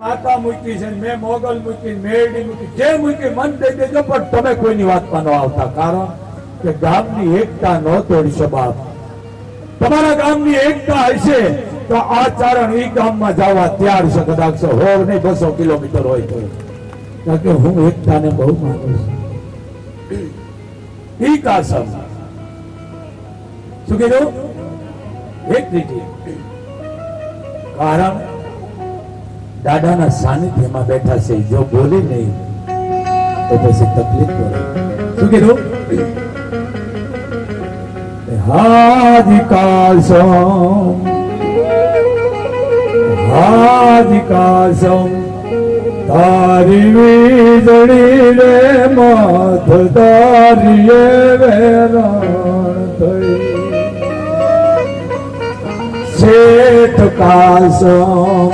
માતા મૂકી છે, મેં મોગલ મૂકી, મેરડી મૂકી, જે મૂકી મન દઈ દેજો, પણ તમે કોઈની વાતમાં ન આવતા. કારણ કે ગામની એકતા ન તોડશો બાપ. તમારા ગામની એકતા હશે તો આ ચારણ ઈ ગામમાં જવા તૈયાર છે. કદાચ 100 નહીં 200 કિલોમીટર હોય તો. કારણ કે હું એકતાને બહુ માનું છું. ઈ કાસમ શું કીધું? એક રીતે કારણ દાદાના સાનિધ્યમાં બેઠા છે. જો બોલે નહીં તો પછી તકલીફ પડે. શું કીધું? હાજિકાસમ તારી વીજળી રે માથ તારીએ વેરણ થઈ શેઠ કાસમ